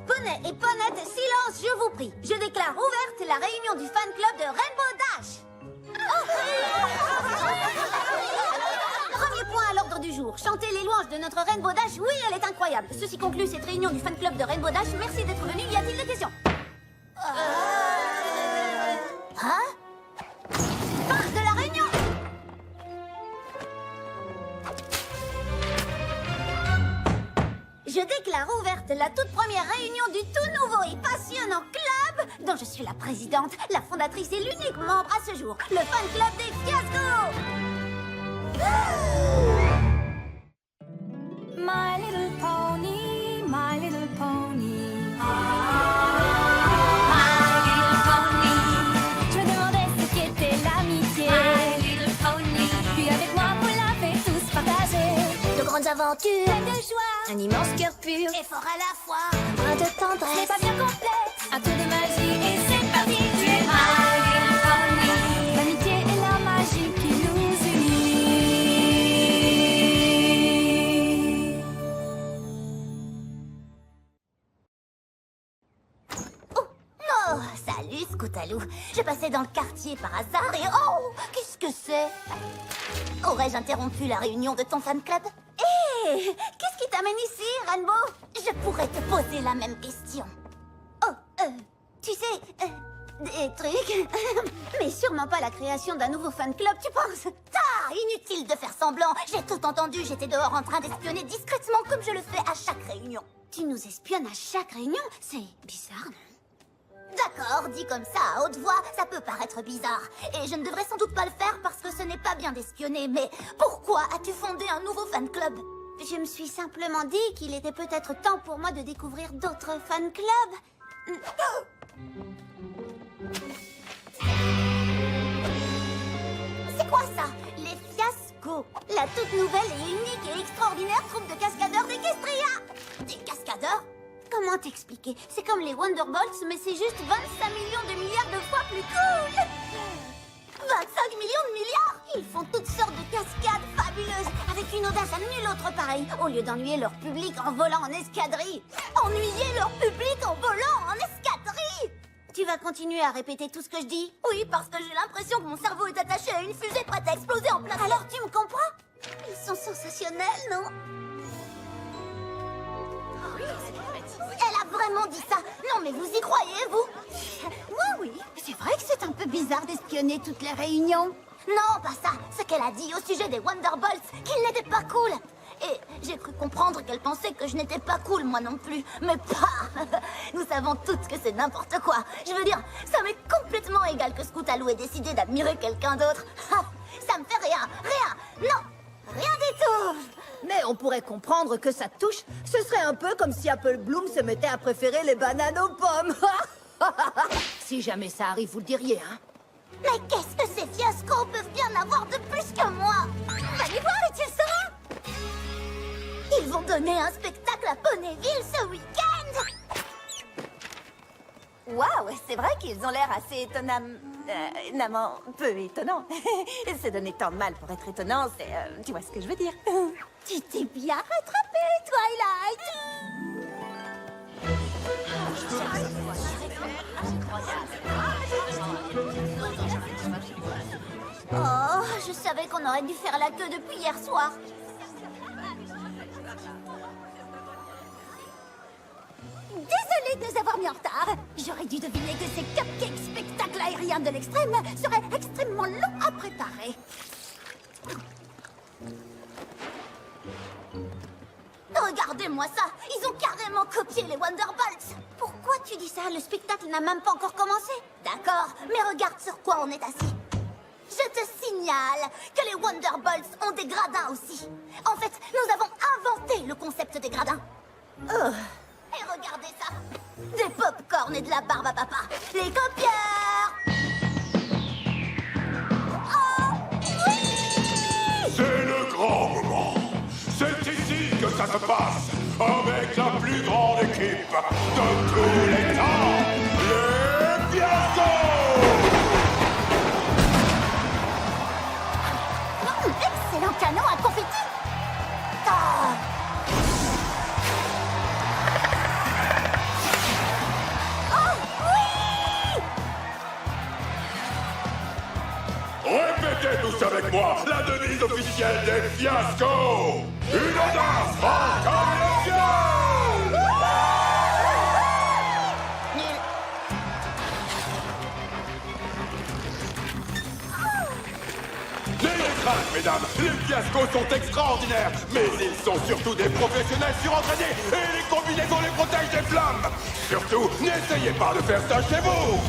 Poney et Ponette, silence, je vous prie. Je déclare ouverte la réunion du fan club de Rainbow Dash. Premier point à l'ordre du jour. Chanter les louanges de notre Rainbow Dash. Oui, elle est incroyable. Ceci conclut cette réunion du fan club de Rainbow Dash. Merci d'être venu. Y a-t-il des questions? Hein? Fin de la réunion. Je déclare ouverte la toute première réunion du tout nouveau et passionnant club dont je suis la présidente, la fondatrice et l'unique membre à ce jour, le fan club des fiascos. My little pony, my little pony. My little pony. Je me demandais ce qu'était l'amitié. My little pony. Puis avec moi, vous l'avez tous partagé. De grandes aventures, Plein de joie, un immense cœur pur et fort à la fois, un brin de c'est tendresse. pas bien complexe. Un tour de magie et c'est parti. Tu es my little pony. L'amitié et la magie qui nous unit. Oh, salut Scootaloo. Je passais dans le quartier par hasard et oh, qu'est-ce que c'est? Aurais-je interrompu la réunion de ton fan club? Hé, qu'est-ce qui t'amène ici, Rainbow? Je pourrais te poser la même question. Oh, tu sais, des trucs. Mais sûrement pas la création d'un nouveau fan club, tu penses? Ah, inutile de faire semblant. J'ai tout entendu, j'étais dehors en train d'espionner discrètement comme je le fais à chaque réunion. Tu nous espionnes à chaque réunion? C'est bizarre, non? D'accord, dit comme ça à haute voix, ça peut paraître bizarre. Et je ne devrais sans doute pas le faire parce que ce n'est pas bien d'espionner. Mais pourquoi as-tu fondé un nouveau fan club? Je me suis simplement dit qu'il était peut-être temps pour moi de découvrir d'autres fan clubs. C'est quoi ça? Les fiascos. La toute nouvelle et unique et extraordinaire troupe de cascadeurs d'Equestria. Des cascadeurs? Comment t'expliquer? C'est comme les Wonderbolts, mais c'est juste 25 millions de milliards de fois plus cool. 25 millions de milliards? Ils font toutes sortes de cascades fabuleuses, avec une audace à nul autre pareil, au lieu d'ennuyer leur public en volant en escadrille. Ennuyer leur public en volant en escadrille! Tu vas continuer à répéter tout ce que je dis? Oui, parce que j'ai l'impression que mon cerveau est attaché à une fusée prête à exploser en plein. Alors tu me comprends? Ils sont sensationnels, non? Elle a vraiment dit ça. Non, mais vous y croyez, vous? Moi, oui. C'est vrai que c'est un peu bizarre d'espionner toutes les réunions. Non, pas ça. Ce qu'elle a dit au sujet des Wonderbolts, qu'ils n'étaient pas cool. Et j'ai cru comprendre qu'elle pensait que je n'étais pas cool, moi non plus. Mais pas. Nous savons toutes que c'est n'importe quoi. Je veux dire, ça m'est complètement égal que Scootaloo ait décidé d'admirer quelqu'un d'autre. Ça me fait rien. Rien. Non. Rien du tout. Mais on pourrait comprendre que ça te touche. Ce serait un peu comme si Apple Bloom se mettait à préférer les bananes aux pommes. Si jamais ça arrive, vous le diriez, hein? Mais qu'est-ce que ces fiascos peuvent bien avoir de plus que moi? Allez voir et tu le sauras. Ils vont donner un spectacle à Ponyville ce week-end. Waouh, c'est vrai qu'ils ont l'air assez étonnamment peu étonnants. Se donner tant de mal pour être étonnant, c'est... tu vois ce que je veux dire? Tu t'es bien rattrapé, Twilight. Oh, je savais qu'on aurait dû faire la queue depuis hier soir. Désolée de nous avoir mis en retard. J'aurais dû deviner que ces cupcakes spectacles aériens de l'extrême seraient extrêmement longs à préparer. Regardez-moi ça. Ils ont carrément copié les Wonderbolts. Pourquoi tu dis ça? Le spectacle n'a même pas encore commencé. D'accord, mais regarde sur quoi on est assis. Je te signale que les Wonderbolts ont des gradins aussi. En fait, nous avons inventé le concept des gradins. Et regardez ça. Des pop-corn et de la barbe à papa. Les copieurs. Oh, oui! C'est le grand moment. C'est ici que ça se passe. Avec la plus grande équipe de tous les temps. Les Fiascos! Excellent canon à confetti. Ah. maintenant la devise officielle des fiascos. Une audace franche comme le ciel. Nul. N'ayez crainte, mesdames, les fiascos sont extraordinaires, mais ils sont surtout des professionnels surentraînés et les combinaisons les protègent des flammes. Surtout, n'essayez pas de faire ça chez vous.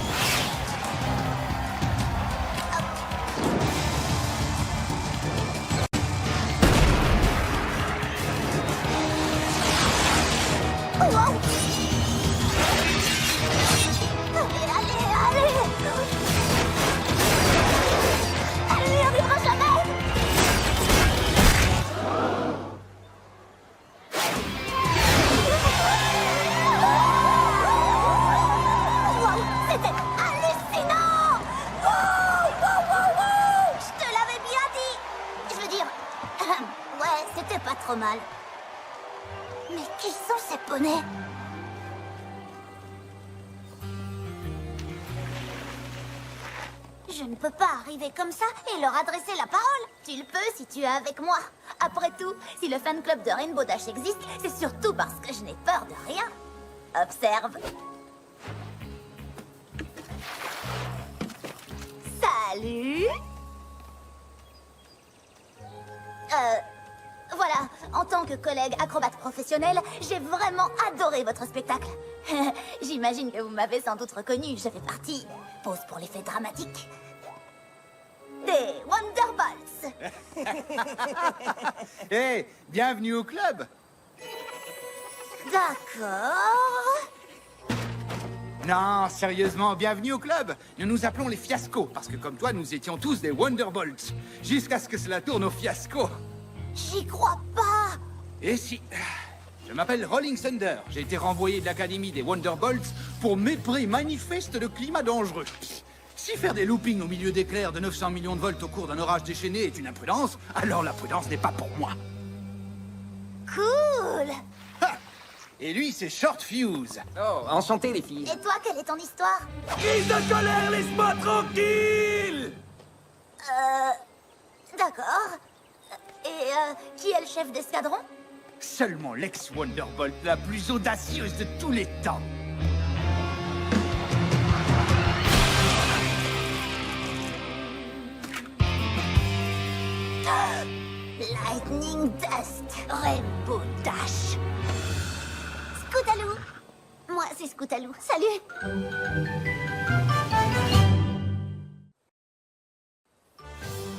Wow. Allez, allez, allez. Elle n'y arrivera jamais. Wow, c'était hallucinant. Wow, wow, wow, wow. Je te l'avais bien dit. Je veux dire, ouais, c'était pas trop mal. Mais qui sont ces poneys? Je ne peux pas arriver comme ça et leur adresser la parole. Tu le peux si tu es avec moi. Après tout, si le fan club de Rainbow Dash existe, c'est surtout parce que je n'ai peur de rien. Observe. Salut. Voilà, en tant que collègue acrobate professionnel, j'ai vraiment adoré votre spectacle. J'imagine que vous m'avez sans doute reconnu, je fais partie, pause pour l'effet dramatique, des Wonderbolts. Hé, bienvenue au club. D'accord. Non, sérieusement, bienvenue au club. Nous nous appelons les fiascos, parce que comme toi, nous étions tous des Wonderbolts, jusqu'à ce que cela tourne au fiasco. J'y crois pas. Et si... Je m'appelle Rolling Thunder. J'ai été renvoyé de l'académie des Wonderbolts pour mépris manifeste de climat dangereux. Si faire des loopings au milieu d'éclairs de 900 millions de volts au cours d'un orage déchaîné est une imprudence, alors la prudence n'est pas pour moi. Cool. Ha! Et lui, c'est Short Fuse. Oh, enchanté les filles. Et toi, quelle est ton histoire? Crise de colère, laisse-moi tranquille! D'accord. Et qui est le chef d'escadron? Seulement l'ex-Wonderbolt, la plus audacieuse de tous les temps. Lightning Dust, Rainbow Dash. Scootaloo. Moi, c'est Scootaloo. Salut.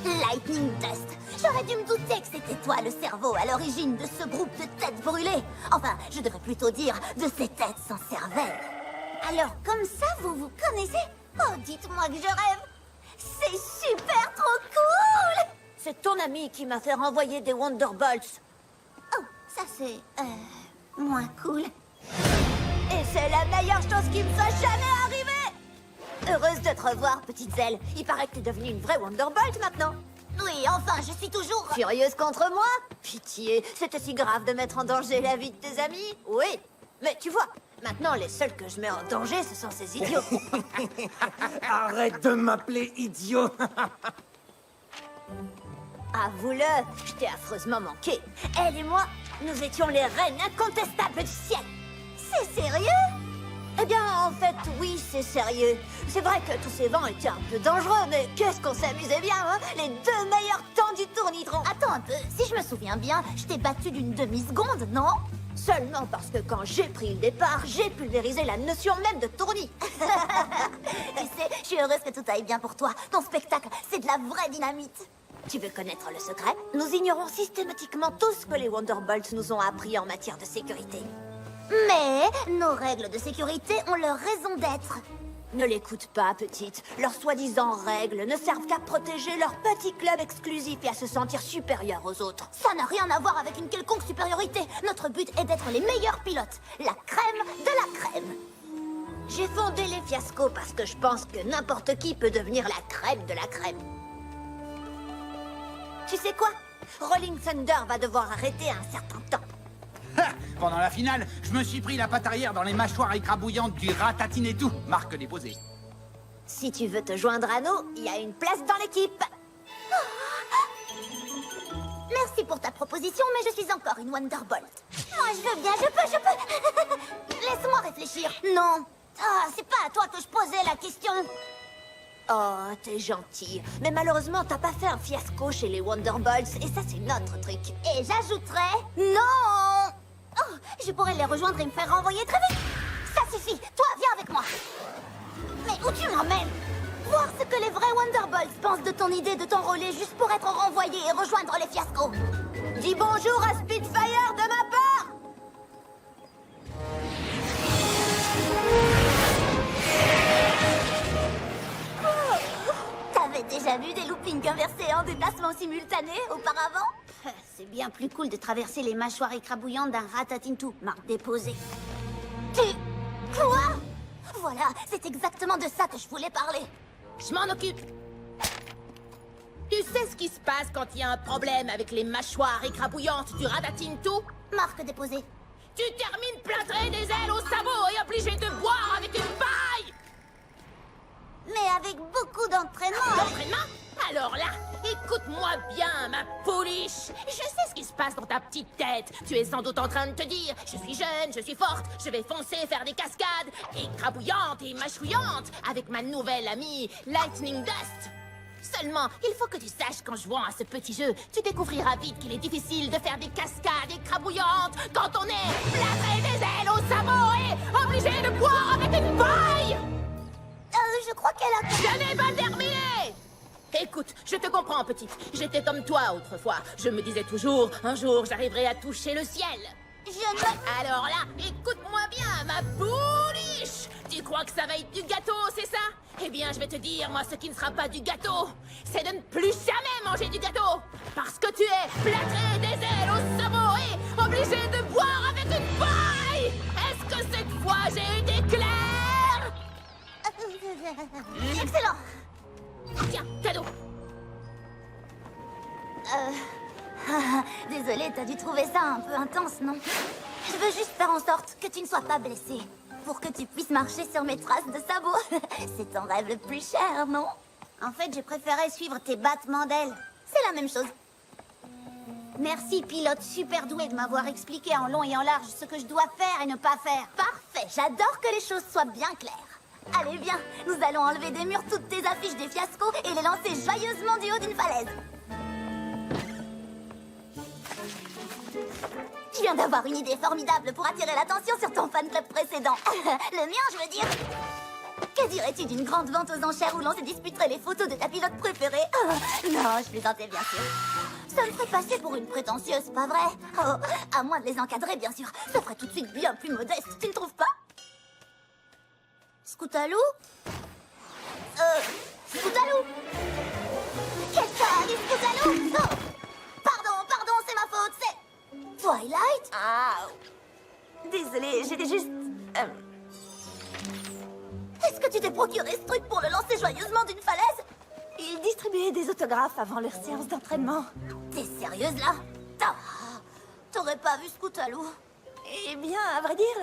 Lightning Dust. J'aurais dû me douter que c'était toi le cerveau à l'origine de ce groupe de têtes brûlées. Enfin, je devrais plutôt dire de ces têtes sans cervelle. Alors, comme ça, vous vous connaissez? Oh, dites-moi que je rêve. C'est super trop cool. C'est ton ami qui m'a fait renvoyer des Wonderbolts. Oh, ça c'est... moins cool. Et c'est la meilleure chose qui me soit jamais arrivée. Heureuse de te revoir, petite Zelle. Il paraît que t'es devenue une vraie Wonderbolt maintenant. Oui, enfin, je suis toujours... Furieuse contre moi? Pitié, c'était si grave de mettre en danger la vie de tes amis? Oui, mais tu vois, maintenant les seuls que je mets en danger, ce sont ces idiots. Arrête de m'appeler idiot. Avoue-le, je t'ai affreusement manqué. Elle et moi, nous étions les reines incontestables du ciel. C'est sérieux? Eh bien, en fait, oui, c'est sérieux. C'est vrai que tous ces vents étaient un peu dangereux, mais qu'est-ce qu'on s'amusait bien, hein? Les 2 meilleurs temps du tournitron. Attends un peu, si je me souviens bien, je t'ai battu d'une demi-seconde, non? Seulement parce que quand j'ai pris le départ, j'ai pulvérisé la notion même de tournis. Tu sais, je suis heureuse que tout aille bien pour toi. Ton spectacle, c'est de la vraie dynamite. Tu veux connaître le secret? Nous ignorons systématiquement tout ce que les Wonderbolts nous ont appris en matière de sécurité. Mais nos règles de sécurité ont leur raison d'être. Ne l'écoute pas, petite. Leurs soi-disant règles ne servent qu'à protéger leur petit club exclusif et à se sentir supérieur aux autres. Ça n'a rien à voir avec une quelconque supériorité. Notre but est d'être les meilleurs pilotes. La crème de la crème. J'ai fondé les fiascos parce que je pense que n'importe qui peut devenir la crème de la crème. Tu sais quoi? Rolling Thunder va devoir arrêter un certain temps. Ha! Pendant la finale, je me suis pris la patte arrière dans les mâchoires écrabouillantes du Ratatine et tout. Marque déposée. Si tu veux te joindre à nous, il y a une place dans l'équipe. Merci pour ta proposition, mais je suis encore une Wonderbolt. Moi, je veux bien, je peux. Laisse-moi réfléchir. Non. Ah, c'est pas à toi que je posais la question. Oh, t'es gentil. Mais malheureusement, t'as pas fait un fiasco chez les Wonderbolts, et ça, c'est notre truc. Et j'ajouterais... Non. Oh, je pourrais les rejoindre et me faire renvoyer très vite. Ça suffit. Toi, viens avec moi. Mais où tu m'emmènes? Voir ce que les vrais Wonderbolts pensent de ton idée de t'enrôler juste pour être renvoyé et rejoindre les fiascos. Dis bonjour à Spitfire de ma part! T'avais déjà vu des loopings inversés en déplacement simultané auparavant? C'est bien plus cool de traverser les mâchoires écrabouillantes d'un Ratatintou, marque déposée. Quoi? Voilà, c'est exactement de ça que je voulais parler. Je m'en occupe. Tu sais ce qui se passe quand il y a un problème avec les mâchoires écrabouillantes du Ratatintou? Marque déposée. Tu termines plâtré des ailes au sabot et obligé de boire avec une paille! Mais avec beaucoup d'entraînement. D'entraînement? Alors là, écoute-moi bien, ma pouliche. Je sais ce qui se passe dans ta petite tête. Tu es sans doute en train de te dire, je suis jeune, je suis forte, je vais foncer faire des cascades écrabouillantes et mâchouillantes avec ma nouvelle amie, Lightning Dust. Seulement, il faut que tu saches qu'en jouant à ce petit jeu, tu découvriras vite qu'il est difficile de faire des cascades écrabouillantes quand on est plâtré des ailes au sabot et obligé de boire avec une paille. Je crois qu'elle a... Je n'ai pas terminé! Écoute, je te comprends, petite. J'étais comme toi autrefois. Je me disais toujours, un jour, j'arriverai à toucher le ciel. Je ne... Alors là, écoute-moi bien, ma pouliche! Tu crois que ça va être du gâteau, c'est ça? Eh bien, je vais te dire, moi, ce qui ne sera pas du gâteau, c'est de ne plus jamais manger du gâteau! Parce que tu es plâtré des ailes au sabot et obligé de boire avec une paille! Est-ce que cette fois, j'ai été claire? Excellent. Tiens, cadeau! Désolée, t'as dû trouver ça un peu intense, non? Je veux juste faire en sorte que tu ne sois pas blessée. Pour que tu puisses marcher sur mes traces de sabots. C'est ton rêve le plus cher, non? En fait, j'ai préféré suivre tes battements d'ailes. C'est la même chose. Merci, pilote super doué, de m'avoir expliqué en long et en large ce que je dois faire et ne pas faire. Parfait, j'adore que les choses soient bien claires. Allez, viens, nous allons enlever des murs toutes tes affiches des fiascos et les lancer joyeusement du haut d'une falaise. Je viens d'avoir une idée formidable pour attirer l'attention sur ton fan club précédent. Le mien, je veux dire. Que dirais-tu d'une grande vente aux enchères où l'on se disputerait les photos de ta pilote préférée? Non, je plaisantais, bien sûr. Ça me ferait passer pour une prétentieuse, pas vrai? Oh, à moins de les encadrer, bien sûr. Ça ferait tout de suite bien plus modeste, tu ne trouves pas? Scootaloo? Scootaloo? Qu'est-ce que arrive, Scootaloo? Oh, pardon, c'est ma faute, c'est... Twilight? Ah, désolée, j'étais juste... Est-ce que tu t'es procuré ce truc pour le lancer joyeusement d'une falaise? Ils distribuaient des autographes avant leur séance d'entraînement. T'es sérieuse, là? T'aurais pas vu Scootaloo? Eh bien, à vrai dire...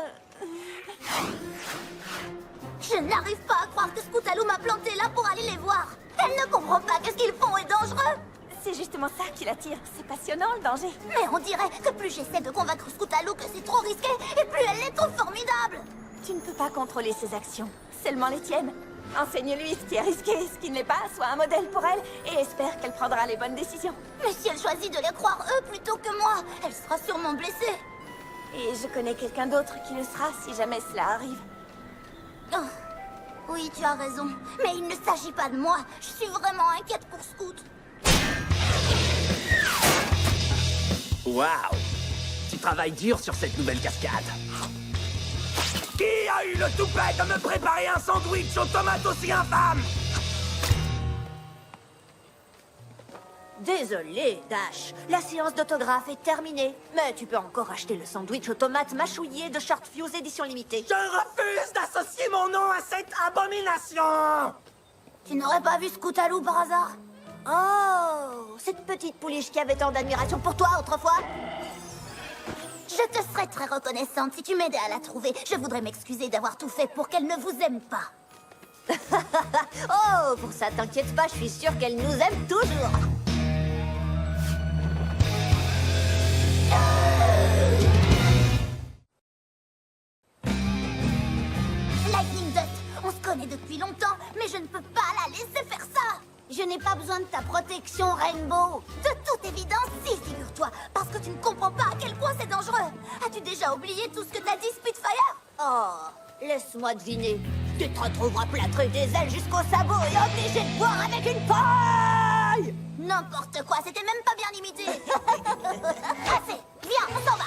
Je n'arrive pas à croire que Scootaloo m'a planté là pour aller les voir. Elle ne comprend pas que ce qu'ils font est dangereux. C'est justement ça qui l'attire. C'est passionnant, le danger. Mais on dirait que plus j'essaie de convaincre Scootaloo que c'est trop risqué, et plus elle les trouve formidables. Tu ne peux pas contrôler ses actions, seulement les tiennes. Enseigne-lui ce qui est risqué, ce qui ne l'est pas, sois un modèle pour elle, et espère qu'elle prendra les bonnes décisions. Mais si elle choisit de les croire eux plutôt que moi, elle sera sûrement blessée. Et je connais quelqu'un d'autre qui le sera si jamais cela arrive. Oh, oui, tu as raison. Mais il ne s'agit pas de moi. Je suis vraiment inquiète pour Scoot. Waouh! Tu travailles dur sur cette nouvelle cascade. Qui a eu le toupet de me préparer un sandwich aux tomates aussi infâme? Désolé, Dash. La séance d'autographe est terminée. Mais tu peux encore acheter le sandwich aux tomates mâchouillées de Short Fuse édition limitée. Je refuse d'associer mon nom à cette abomination! Tu n'aurais pas vu Scootaloo par hasard? Oh, cette petite pouliche qui avait tant d'admiration pour toi autrefois. Je te serais très reconnaissante si tu m'aidais à la trouver. Je voudrais m'excuser d'avoir tout fait pour qu'elle ne vous aime pas. Oh, pour ça, t'inquiète pas, je suis sûre qu'elle nous aime toujours. ne peux pas la laisser faire ça. Je n'ai pas besoin de ta protection, Rainbow. De toute évidence, si, figure-toi, parce que tu ne comprends pas à quel point c'est dangereux. As-tu déjà oublié tout ce que t'as dit, Spitfire? Oh, laisse-moi deviner. Tu te retrouveras plâtré des ailes jusqu'au sabot et obligé de boire avec une paille. N'importe quoi, c'était même pas bien imité. Assez, viens, on s'en va.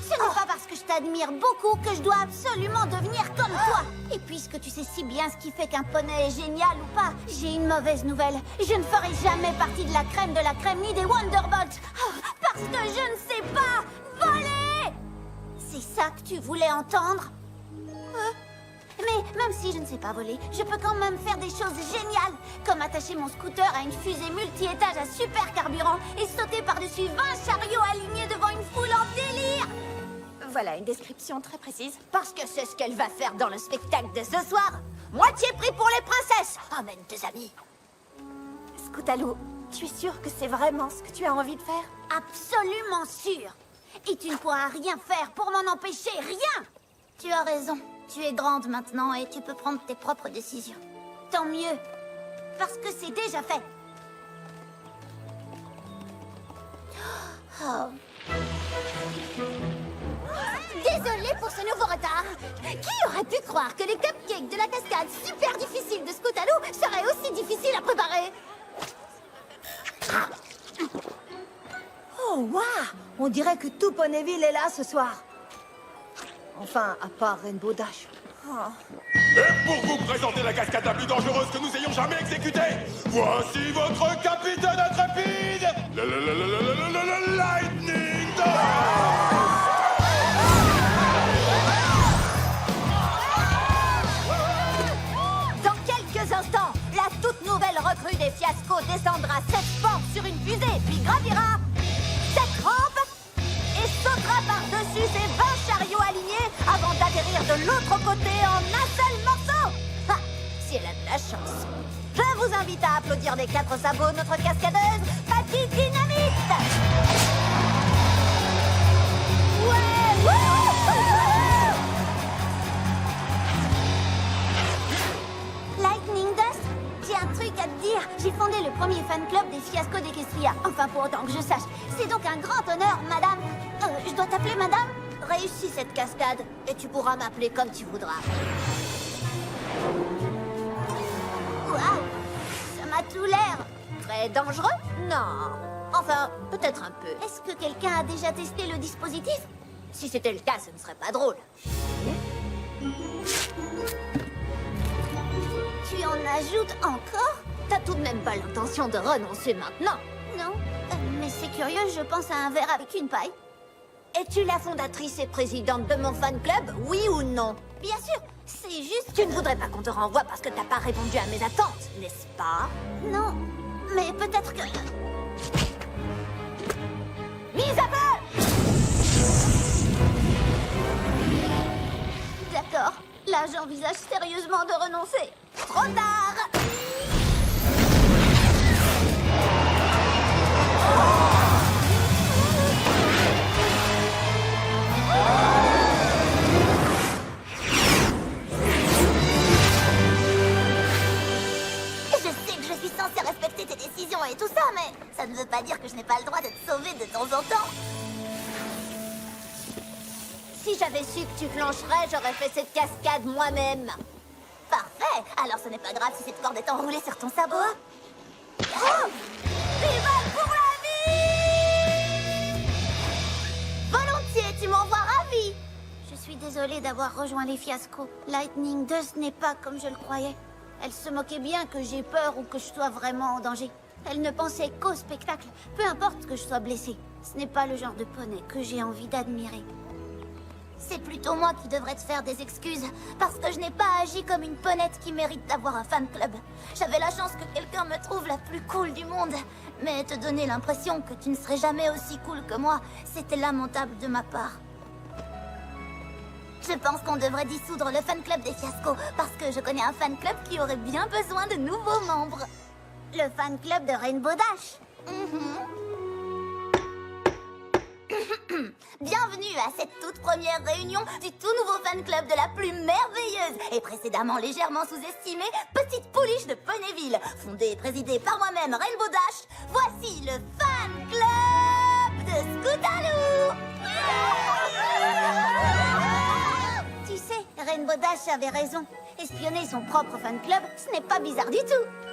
Ce n'est pas parce que je t'admire beaucoup que je dois absolument devenir comme toi. Et puisque tu sais si bien ce qui fait qu'un poney est génial ou pas, j'ai une mauvaise nouvelle. Je ne ferai jamais partie de la crème ni des Wonderbolts. Parce que je ne sais pas voler. C'est ça que tu voulais entendre? Mais même si je ne sais pas voler, je peux quand même faire des choses géniales, comme attacher mon scooter à une fusée multi-étage à super carburant et sauter par-dessus 20 chariots alignés devant une foule en délire. Voilà une description très précise. Parce que c'est ce qu'elle va faire dans le spectacle de ce soir. Moitié prix pour les princesses. Emmène tes amis. Scootaloo, tu es sûr que c'est vraiment ce que tu as envie de faire? Absolument sûr. Et tu ne pourras rien faire pour m'en empêcher, rien. Tu as raison. Tu es grande maintenant et tu peux prendre tes propres décisions. Tant mieux. Parce que c'est déjà fait. Oh. Désolée pour ce nouveau retard. Qui aurait pu croire que les cupcakes de la cascade super difficile de Scootaloo seraient aussi difficiles à préparer? Oh, waouh! On dirait que tout Ponyville est là ce soir. Enfin, à part Rainbow Dash. Et pour vous présenter la cascade la plus dangereuse que nous ayons jamais exécutée, voici votre capitaine intrépide, le Lightning Dash. Dans quelques instants, la toute nouvelle recrue des Fiascos descendra 7 pentes sur une fusée, puis gravira 7 rampes et sautera par-dessus ces 20 chariots alignés avant d'atterrir de l'autre côté en un seul morceau. Ha! Si elle a de la chance. Je vous invite à applaudir des 4 sabots notre cascadeuse, Patty Dynamite. Ouais! Wouhou! Lightning Dust, j'ai un truc à te dire. J'ai fondé le premier fan club des Fiascos d'Equestria. Enfin, pour autant que je sache. C'est donc un grand honneur, madame. Je dois t'appeler madame? Réussis cette cascade et tu pourras m'appeler comme tu voudras. Waouh! Ça m'a tout l'air. Très dangereux? Non. Enfin, peut-être un peu. Est-ce que quelqu'un a déjà testé le dispositif? Si c'était le cas, ce ne serait pas drôle. Tu en ajoutes encore? T'as tout de même pas l'intention de renoncer maintenant. Non. Mais c'est curieux, je pense à un verre avec une paille. Es-tu la fondatrice et présidente de mon fan club, oui ou non? Bien sûr, c'est juste... Tu ne voudrais pas qu'on te renvoie parce que t'as pas répondu à mes attentes, n'est-ce pas? Non, mais peut-être que... Mise à feu! D'accord, là j'envisage sérieusement de renoncer. Trop tard! Je sais que je suis censée respecter tes décisions et tout ça, mais ça ne veut pas dire que je n'ai pas le droit de te sauver de temps en temps. Si j'avais su que tu flancherais, j'aurais fait cette cascade moi-même. Parfait. Alors ce n'est pas grave si cette corde est enroulée sur ton sabot. Oh! Viva pour la vie! Volontiers, tu m'envoies ravie. Je suis désolée d'avoir rejoint les Fiascos. Lightning Dust n'est pas comme je le croyais. Elle se moquait bien que j'ai peur ou que je sois vraiment en danger. Elle ne pensait qu'au spectacle, peu importe que je sois blessée. Ce n'est pas le genre de poney que j'ai envie d'admirer. C'est plutôt moi qui devrais te faire des excuses, parce que je n'ai pas agi comme une ponette qui mérite d'avoir un fan club. J'avais la chance que quelqu'un me trouve la plus cool du monde, mais te donner l'impression que tu ne serais jamais aussi cool que moi, c'était lamentable de ma part. Je pense qu'on devrait dissoudre le fan club des Fiascos, parce que je connais un fan club qui aurait bien besoin de nouveaux membres. Le fan club de Rainbow Dash. Bienvenue à cette toute première réunion du tout nouveau fan club de la plus merveilleuse et précédemment légèrement sous-estimée Petite Pouliche de Ponyville, fondée et présidée par moi-même, Rainbow Dash. Voici le fan club de Scootaloo. Tu sais, Rainbow Dash avait raison. Espionner son propre fan club, ce n'est pas bizarre du tout.